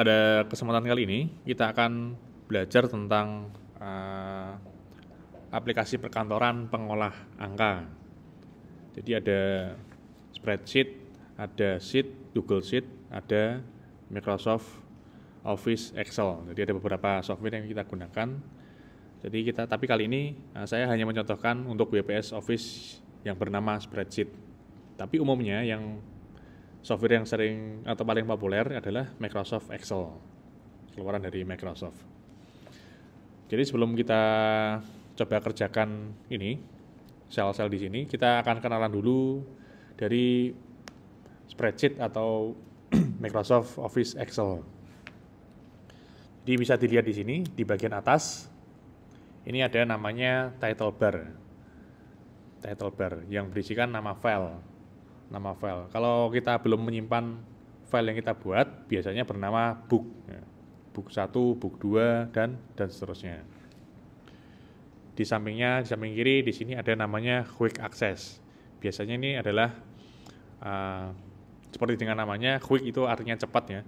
Pada kesempatan kali ini kita akan belajar tentang aplikasi perkantoran pengolah angka. Jadi ada spreadsheet, ada sheet, Google Sheet, ada Microsoft Office, Excel. Jadi ada beberapa software yang kita gunakan. Tapi kali ini saya hanya mencontohkan untuk WPS Office yang bernama spreadsheet. Tapi umumnya yang software yang sering atau paling populer adalah Microsoft Excel, keluaran dari Microsoft. Jadi sebelum kita coba kerjakan ini, sel-sel di sini, kita akan kenalan dulu dari spreadsheet atau Microsoft Office Excel. Jadi bisa dilihat di sini, di bagian atas, ini ada namanya title bar yang berisikan nama file. Kalau kita belum menyimpan file yang kita buat, biasanya bernama book. Book 1, book 2, dan seterusnya. Di samping kiri, di sini ada namanya quick access. Biasanya ini adalah seperti dengan namanya, quick itu artinya cepat ya.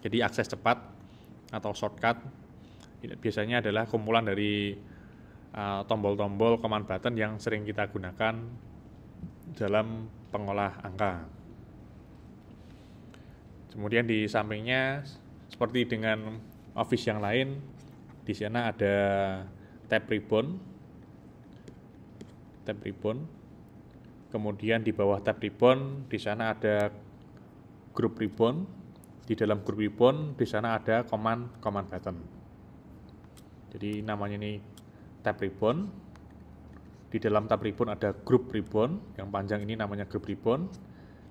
Jadi akses cepat atau shortcut. Biasanya adalah kumpulan dari tombol-tombol command button yang sering kita gunakan dalam pengolah angka. Kemudian di sampingnya, seperti dengan Office yang lain, di sana ada tab ribbon. Kemudian di bawah tab ribbon, di sana ada group ribbon. Di dalam group ribbon, di sana ada command button. Jadi namanya ini tab ribbon. Di dalam tab ribbon ada group ribbon, yang panjang ini namanya group ribbon.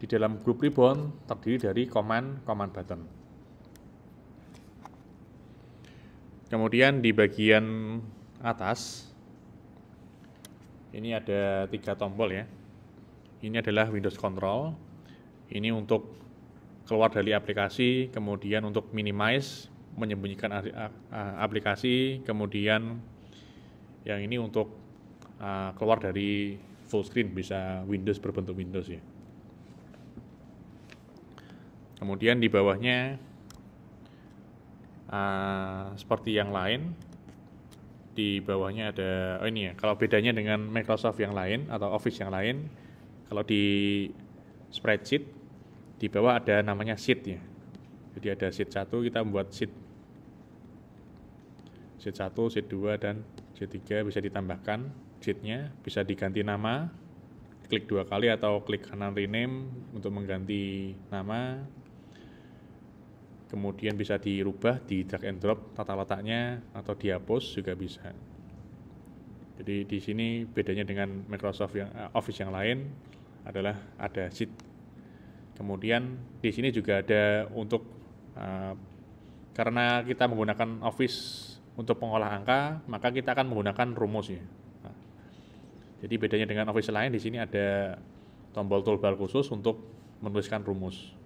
Di dalam group ribbon terdiri dari command button. Kemudian di bagian atas, ini ada 3 tombol ya. Ini adalah Windows Control. Ini untuk keluar dari aplikasi, kemudian untuk minimize, menyembunyikan aplikasi, kemudian yang ini untuk keluar dari full screen, bisa Windows berbentuk Windows ya. Kemudian di bawahnya seperti yang lain, di bawahnya ada ini ya. Kalau bedanya dengan Microsoft yang lain atau Office yang lain, kalau di spreadsheet di bawah ada namanya sheet ya. Jadi ada sheet 1, kita membuat sheet 1, sheet 2, dan sheet 3 bisa ditambahkan sheet-nya, bisa diganti nama, klik 2 kali atau klik kanan rename untuk mengganti nama. Kemudian bisa dirubah, di drag and drop tata letaknya, atau dihapus juga bisa. Jadi di sini bedanya dengan Microsoft Office yang lain adalah ada sheet. Kemudian di sini juga ada untuk karena kita menggunakan Office untuk pengolah angka, maka kita akan menggunakan rumus ya. Jadi bedanya dengan Office lain, di sini ada tombol toolbar khusus untuk menuliskan rumus.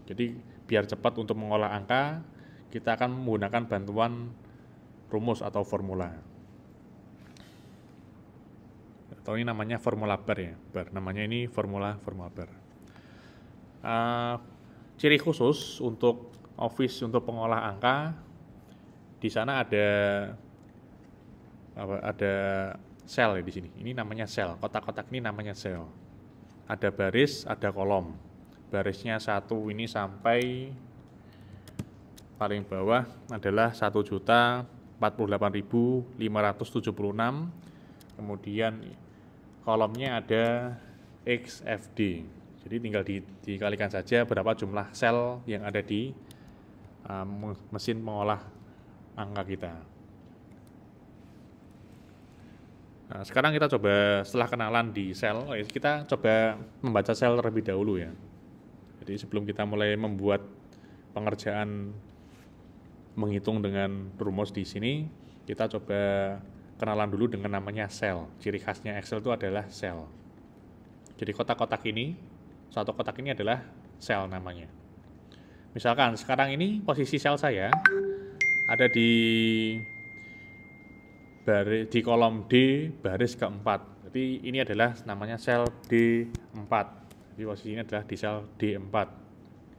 Jadi biar cepat untuk mengolah angka, kita akan menggunakan bantuan rumus atau formula. Atau ini namanya formula bar ya, namanya ini formula bar. Ciri khusus untuk Office untuk pengolah angka, di sana ada sel ya di sini. Ini namanya sel. Kotak-kotak ini namanya sel. Ada baris, ada kolom. Barisnya 1 ini sampai paling bawah adalah 1.048.576. Kemudian kolomnya ada XFD. Jadi tinggal dikalikan saja berapa jumlah sel yang ada di mesin mengolah angka kita. Nah, sekarang kita coba, setelah kenalan di sel, kita coba membaca sel terlebih dahulu ya. Jadi sebelum kita mulai membuat pengerjaan menghitung dengan rumus di sini, kita coba kenalan dulu dengan namanya sel. Ciri khasnya Excel itu adalah sel. Jadi kotak-kotak ini, satu kotak ini adalah sel namanya. Misalkan sekarang ini posisi sel saya ada di kolom D baris keempat. Jadi ini adalah namanya sel D4. Jadi posisinya adalah di sel D4.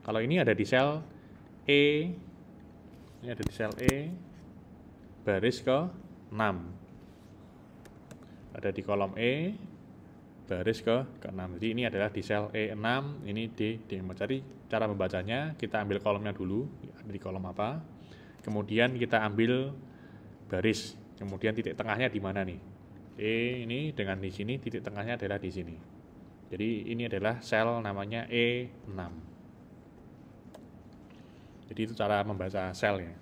Kalau ini ada di sel E, ini ada di sel E, baris ke 6. Ada di kolom E, baris ke 6. Jadi ini adalah di sel E6, ini di D4. Jadi cara membacanya, kita ambil kolomnya dulu, ada di kolom apa. Kemudian kita ambil baris, kemudian titik tengahnya di mana nih? E ini dengan di sini, titik tengahnya adalah di sini. Jadi ini adalah sel namanya E6. Jadi itu cara membaca sel ya.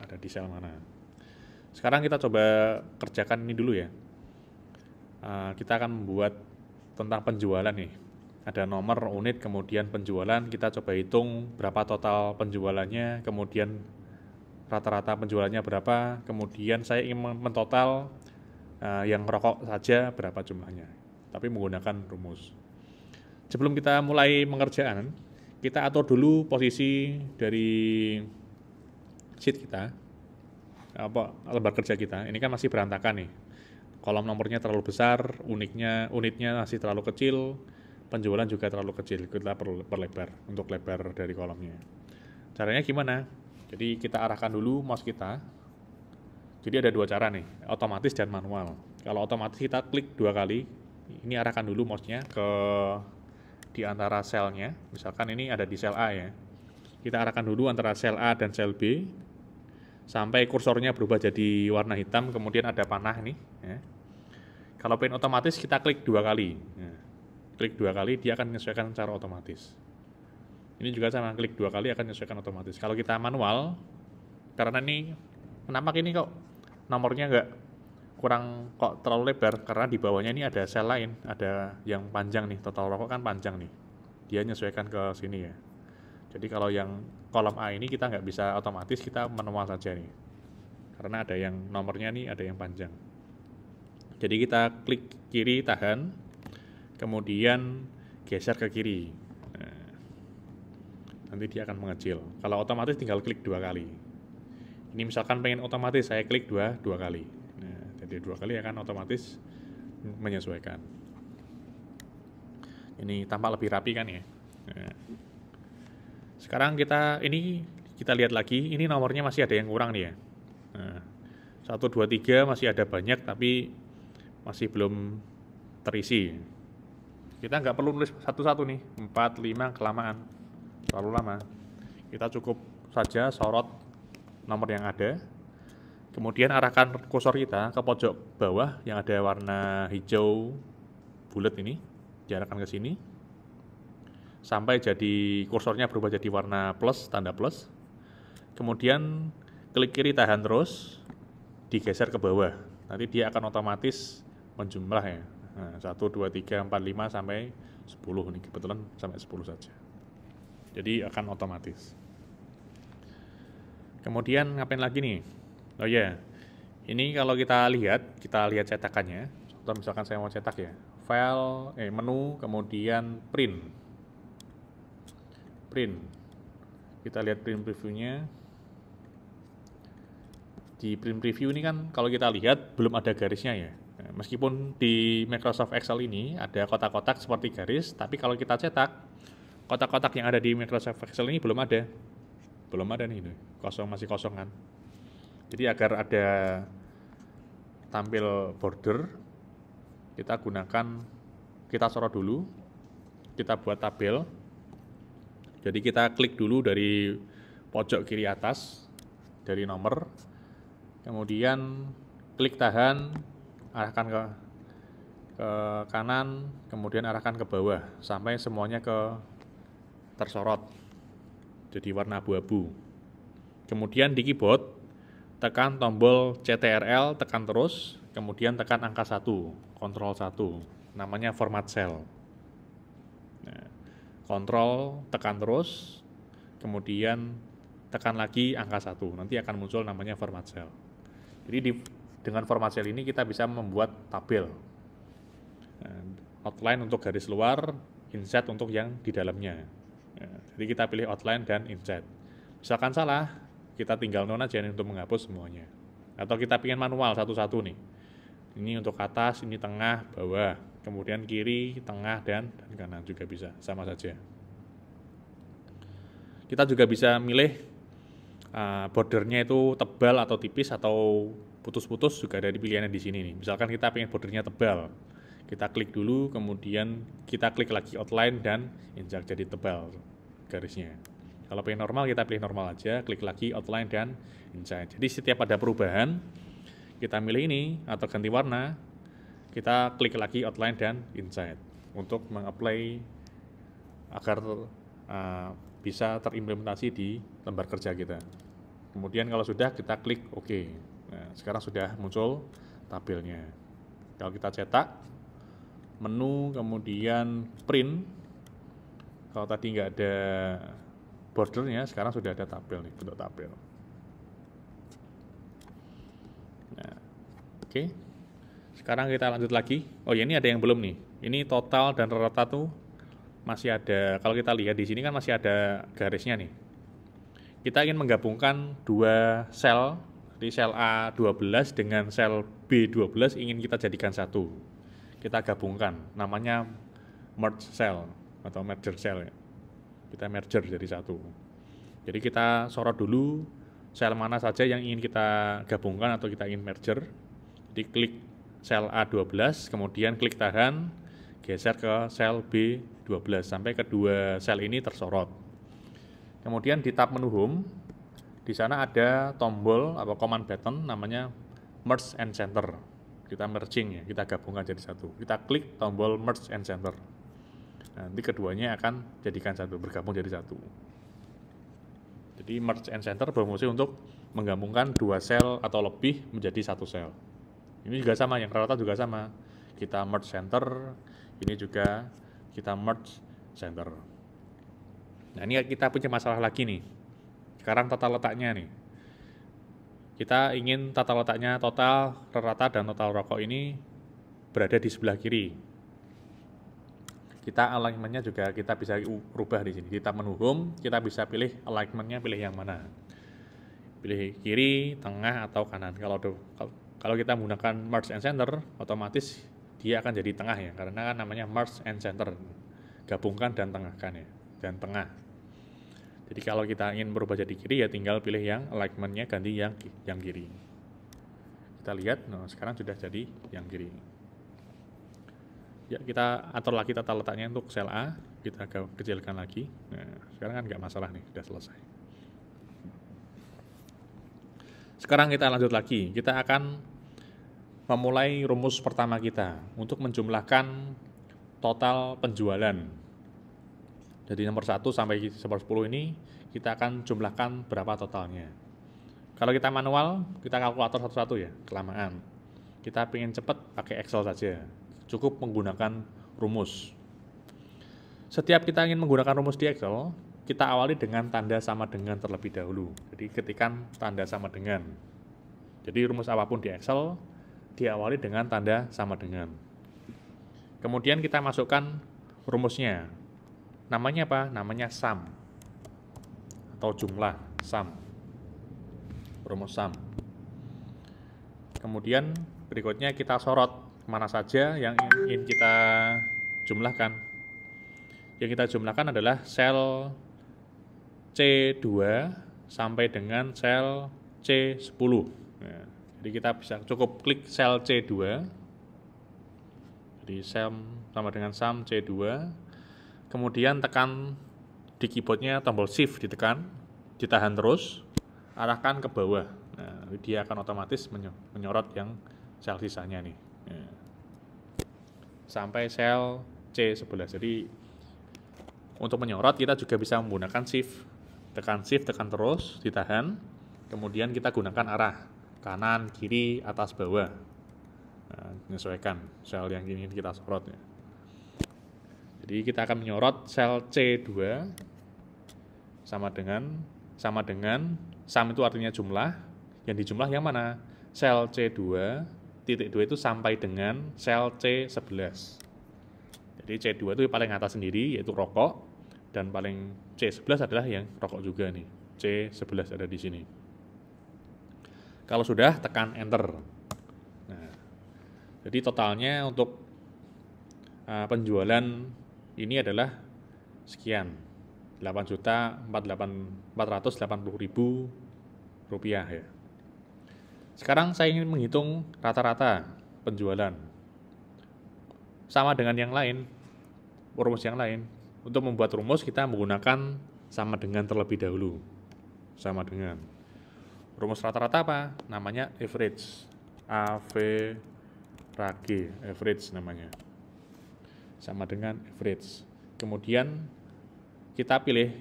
Ada di sel mana. Sekarang kita coba kerjakan ini dulu ya. Kita akan membuat tentang penjualan nih. Ada nomor, unit, kemudian penjualan. Kita coba hitung berapa total penjualannya, kemudian rata-rata penjualannya berapa, kemudian saya ingin mentotal yang rokok saja berapa jumlahnya, tapi menggunakan rumus. Sebelum kita mulai mengerjakan, kita atur dulu posisi dari sheet kita, lembar kerja kita. Ini kan masih berantakan nih, kolom nomornya terlalu besar, unitnya masih terlalu kecil, penjualan juga terlalu kecil. Kita perlu perlebar untuk lebar dari kolomnya. Caranya gimana? Jadi kita arahkan dulu mouse kita. Jadi ada dua cara nih, otomatis dan manual. Kalau otomatis kita klik 2 kali, ini arahkan dulu mouse-nya ke di antara selnya. Misalkan ini ada di sel A ya. Kita arahkan dulu antara sel A dan sel B sampai kursornya berubah jadi warna hitam, kemudian ada panah nih ya. Kalau pengen otomatis kita klik 2 kali. Nah, klik 2 kali dia akan menyesuaikan secara otomatis. Ini juga sama, klik 2 kali akan menyesuaikan otomatis. Kalau kita manual, karena ini kenapa ini kok nomornya kok terlalu lebar, karena di bawahnya ini ada sel lain, ada yang panjang nih, total rokok kan panjang nih, dia menyesuaikan ke sini ya. Jadi kalau yang kolom A ini kita nggak bisa otomatis, kita manual saja nih, karena ada yang nomornya nih, ada yang panjang. Jadi kita klik kiri tahan, kemudian geser ke kiri. Nanti dia akan mengecil. Kalau otomatis tinggal klik 2 kali. Ini misalkan pengen otomatis, saya klik 2 kali. Nah, jadi 2 kali akan otomatis menyesuaikan. Ini tampak lebih rapi kan ya. Nah, sekarang kita lihat lagi, ini nomornya masih ada yang kurang nih ya. Nah, 1, 2, 3 masih ada banyak tapi masih belum terisi. Kita nggak perlu nulis satu-satu nih, 4, 5 kelamaan, terlalu lama. Kita cukup saja sorot nomor yang ada, kemudian arahkan kursor kita ke pojok bawah yang ada warna hijau bulat ini, diarahkan ke sini sampai jadi kursornya berubah jadi warna plus, tanda plus. Kemudian klik kiri tahan terus, digeser ke bawah. Nanti dia akan otomatis menjumlah ya. Nah, 1, 2, 3, 4, 5 sampai 10 nih, kebetulan sampai 10 saja. Jadi akan otomatis. Kemudian ngapain lagi nih? Oh ya, ini kalau kita lihat cetakannya. Contoh misalkan saya mau cetak ya, file, menu, kemudian print. Kita lihat print previewnya. Di print preview ini kan kalau kita lihat belum ada garisnya ya. Nah, meskipun di Microsoft Excel ini ada kotak-kotak seperti garis, tapi kalau kita cetak, kotak-kotak yang ada di Microsoft Excel ini belum ada nih, masih kosong kan. Jadi agar ada tampil border, kita sorot dulu, kita buat tabel. Jadi kita klik dulu dari pojok kiri atas dari nomor, kemudian klik tahan, arahkan ke kanan, kemudian arahkan ke bawah sampai semuanya tersorot jadi warna abu-abu. Kemudian di keyboard tekan tombol CTRL, tekan terus, kemudian tekan angka 1, Ctrl 1, namanya format cell. Nah, Ctrl tekan terus, kemudian tekan lagi angka 1, nanti akan muncul namanya format cell. Jadi dengan format cell ini kita bisa membuat tabel. Outline untuk garis luar, inset untuk yang di dalamnya. Jadi kita pilih outline dan inset. Misalkan salah, kita tinggal non aja nih untuk menghapus semuanya. Atau kita ingin manual satu-satu nih. Ini untuk atas, ini tengah, bawah, kemudian kiri, tengah, dan kanan juga bisa, sama saja. Kita juga bisa milih bordernya itu tebal atau tipis atau putus-putus, juga ada di pilihannya di sini nih. Misalkan kita pengen bordernya tebal, kita klik dulu, kemudian kita klik lagi outline dan injak jadi tebal garisnya. Kalau pengen normal, kita pilih normal aja, klik lagi outline dan injak. Jadi setiap ada perubahan, kita milih ini atau ganti warna, kita klik lagi outline dan injak untuk mengapply agar bisa terimplementasi di lembar kerja kita. Kemudian kalau sudah, kita klik OK. Nah, sekarang sudah muncul tabelnya. Kalau kita cetak, menu, kemudian print. Kalau tadi nggak ada bordernya, sekarang sudah ada tabel nih, bentuk tabel. Nah, oke. Sekarang kita lanjut lagi. Oh ya, ini ada yang belum nih. Ini total dan rata tuh masih ada. Kalau kita lihat di sini kan masih ada garisnya nih. Kita ingin menggabungkan dua sel, di sel A12 dengan sel B12 ingin kita jadikan satu. Kita gabungkan, namanya merge cell atau merger cell ya. Kita merger jadi satu. Jadi kita sorot dulu sel mana saja yang ingin kita gabungkan atau kita ingin merger. Jadi klik sel A12, kemudian klik tahan, geser ke sel B12 sampai kedua sel ini tersorot. Kemudian di tab menu home, di sana ada tombol atau command button namanya merge and center. Kita merging ya, kita gabungkan jadi satu. Kita klik tombol merge and center. Nanti keduanya akan jadikan satu, bergabung jadi satu. Jadi merge and center berfungsi untuk menggabungkan dua sel atau lebih menjadi satu sel. Ini juga sama, yang rata juga sama. Kita merge center, ini juga kita merge center. Nah, ini kita punya masalah lagi nih. Sekarang tata letaknya nih. Kita ingin tata letaknya total, rata dan total rokok ini berada di sebelah kiri. Kita alignment-nya juga kita bisa rubah di sini. Di tab menu home, kita bisa pilih alignment-nya, pilih yang mana. Pilih kiri, tengah, atau kanan. Kalau kita menggunakan merge and center, otomatis dia akan jadi tengah ya, karena kan namanya merge and center. Gabungkan dan tengahkan ya, dan tengah. Jadi kalau kita ingin berubah jadi kiri ya tinggal pilih yang alignment-nya ganti yang kiri. Kita lihat, nah sekarang sudah jadi yang kiri. Ya, kita atur lagi tata letaknya untuk sel A, kita kecilkan lagi. Nah, sekarang kan nggak masalah nih, sudah selesai. Sekarang kita lanjut lagi, kita akan memulai rumus pertama kita untuk menjumlahkan total penjualan. Jadi nomor 1 sampai nomor 10 ini kita akan jumlahkan berapa totalnya. Kalau kita manual, kita kalkulator satu-satu ya, kelamaan. Kita pengen cepat pakai Excel saja, cukup menggunakan rumus. Setiap kita ingin menggunakan rumus di Excel, kita awali dengan tanda sama dengan terlebih dahulu. Jadi ketikkan tanda sama dengan. Jadi rumus apapun di Excel, diawali dengan tanda sama dengan. Kemudian kita masukkan rumusnya. Namanya apa? Namanya sum atau jumlah, sum. Rumus sum. Kemudian berikutnya kita sorot mana saja yang ingin kita jumlahkan. Yang kita jumlahkan adalah sel C2 sampai dengan sel C10. Nah, jadi kita bisa cukup klik sel C2. Jadi sum sama dengan sum C2. Kemudian tekan di keyboardnya tombol shift ditekan, ditahan terus, arahkan ke bawah. Nah, dia akan otomatis menyorot yang sel sisanya nih. Nah, sampai sel C11. Jadi untuk menyorot kita juga bisa menggunakan shift. Tekan shift, tekan terus, ditahan. Kemudian kita gunakan arah kanan, kiri, atas, bawah. Nah, menyesuaikan sel yang ingin kita sorot ya. Jadi kita akan menyorot sel C2 sama dengan sum itu artinya jumlah, yang dijumlah yang mana? Sel C2 titik 2 itu sampai dengan sel C11. Jadi C2 itu paling atas sendiri yaitu rokok, dan paling C11 adalah yang rokok juga nih. C11 ada di sini. Kalau sudah tekan enter. Nah, jadi totalnya untuk penjualan ini adalah sekian, 8.480.000 rupiah ya. Sekarang saya ingin menghitung rata-rata penjualan. Sama dengan yang lain, rumus yang lain. Untuk membuat rumus kita menggunakan sama dengan terlebih dahulu. Sama dengan. Rumus rata-rata apa? Namanya average. Average namanya. Sama dengan average. Kemudian kita pilih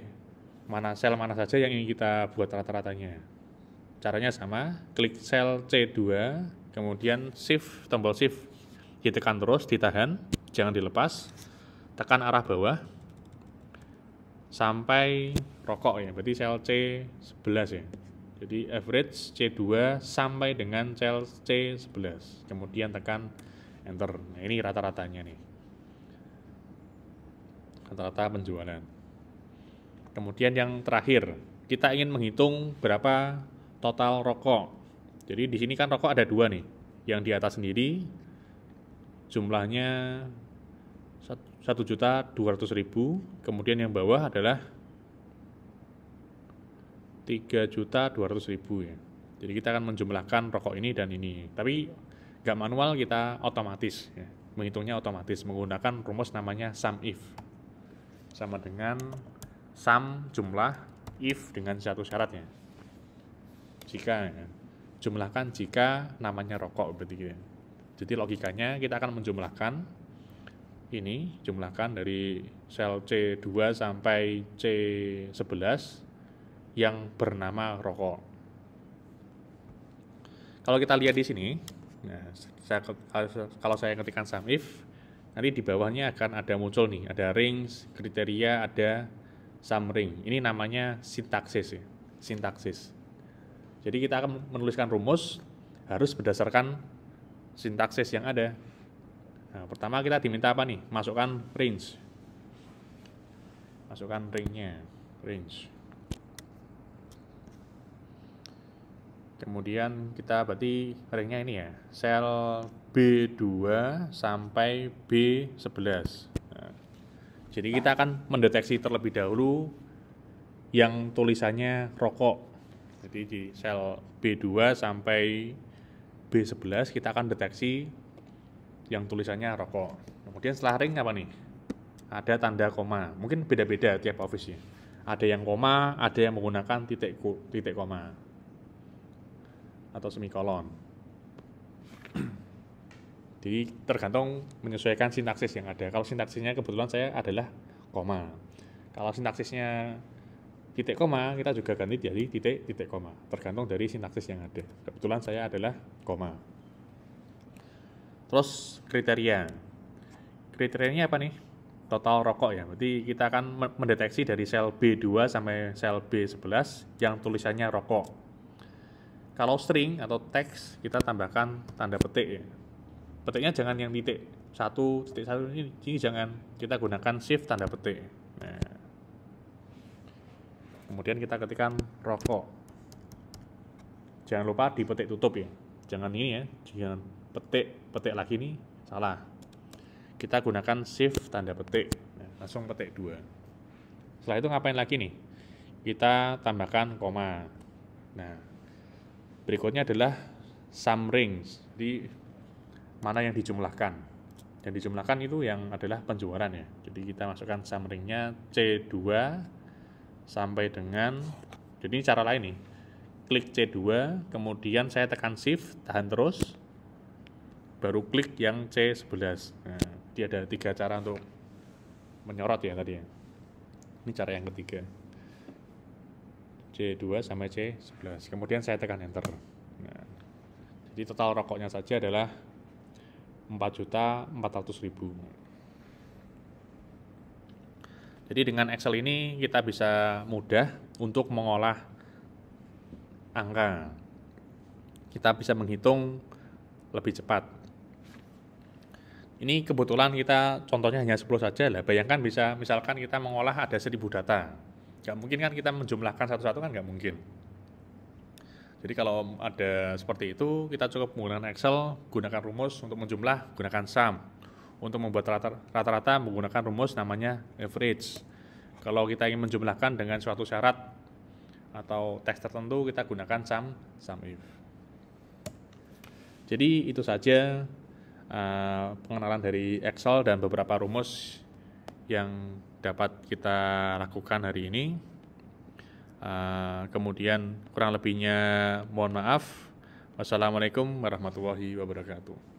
sel mana saja yang ingin kita buat rata-ratanya. Caranya sama, klik sel C2, kemudian tombol shift ditekan terus, ditahan, jangan dilepas, tekan arah bawah sampai rokok ya, berarti sel C11 ya. Jadi average C2 sampai dengan sel C11, kemudian tekan enter. Nah, ini rata-ratanya nih. Rata-rata penjualan. Kemudian yang terakhir, kita ingin menghitung berapa total rokok. Jadi di sini kan rokok ada dua nih. Yang di atas sendiri jumlahnya 1.200.000, kemudian yang bawah adalah 3.200.000 ya. Jadi kita akan menjumlahkan rokok ini dan ini. Tapi nggak manual, kita otomatis ya. Menghitungnya otomatis menggunakan rumus namanya sum if. Sama dengan sum jumlah, if dengan satu syaratnya. Jika ya. Jumlahkan jika namanya rokok berarti gitu. Jadi logikanya kita akan menjumlahkan ini, jumlahkan dari sel C2 sampai C11 yang bernama rokok. Kalau kita lihat di sini, nah, kalau saya ketikkan sum if, nanti di bawahnya akan ada muncul nih, ada rings, kriteria, ada sum ring. Ini namanya sintaksis ya, sintaksis. Jadi kita akan menuliskan rumus harus berdasarkan sintaksis yang ada. Nah, pertama kita diminta apa nih? Masukkan range. Masukkan ringnya, range. Kemudian kita berarti ringnya ini ya, sel B2 sampai B11. Nah, jadi kita akan mendeteksi terlebih dahulu yang tulisannya rokok. Jadi di sel B2 sampai B11 kita akan deteksi yang tulisannya rokok. Kemudian setelah ring apa nih? Ada tanda koma. Mungkin beda-beda tiap office ya. Ada yang koma, ada yang menggunakan titik koma atau semikolon. Jadi tergantung menyesuaikan sintaksis yang ada. Kalau sintaksisnya kebetulan saya adalah koma. Kalau sintaksisnya titik koma, kita juga ganti jadi titik koma. Tergantung dari sintaksis yang ada. Kebetulan saya adalah koma. Terus kriteria. Kriterianya apa nih? Total rokok ya. Berarti kita akan mendeteksi dari sel B2 sampai sel B11 yang tulisannya rokok. Kalau string atau teks, kita tambahkan tanda petik ya. Petiknya jangan yang titik satu ini jangan, kita gunakan shift tanda petik. Nah. Kemudian kita ketikkan rokok. Jangan lupa dipetik tutup ya. Jangan ini ya, jangan petik lagi nih, salah. Kita gunakan shift tanda petik. Nah, langsung petik 2. Setelah itu ngapain lagi nih? Kita tambahkan koma. Nah, berikutnya adalah sum rings, di mana yang dijumlahkan. Yang dijumlahkan itu yang adalah penjualan ya. Jadi kita masukkan sum ringnya C2 sampai dengan, jadi ini cara lain nih. Klik C2, kemudian saya tekan shift, tahan terus, baru klik yang C11. Nah, dia ada 3 cara untuk menyorot ya tadi ya. Ini cara yang ketiga. C2 sampai C11. Kemudian saya tekan enter. Nah, jadi total rokoknya saja adalah 4.400.000. Jadi dengan Excel ini kita bisa mudah untuk mengolah angka. Kita bisa menghitung lebih cepat. Ini kebetulan kita contohnya hanya 10 saja lah. Bayangkan bisa, misalkan kita mengolah ada 1000 data. Nggak mungkin kan kita menjumlahkan satu-satu, kan nggak mungkin. Jadi kalau ada seperti itu, kita cukup menggunakan Excel, gunakan rumus untuk menjumlah, gunakan sum. Untuk membuat rata-rata menggunakan rumus namanya average. Kalau kita ingin menjumlahkan dengan suatu syarat, atau teks tertentu kita gunakan sum if. Jadi itu saja pengenalan dari Excel dan beberapa rumus yang dapat kita lakukan hari ini. Kemudian kurang lebihnya mohon maaf. Wassalamualaikum warahmatullahi wabarakatuh.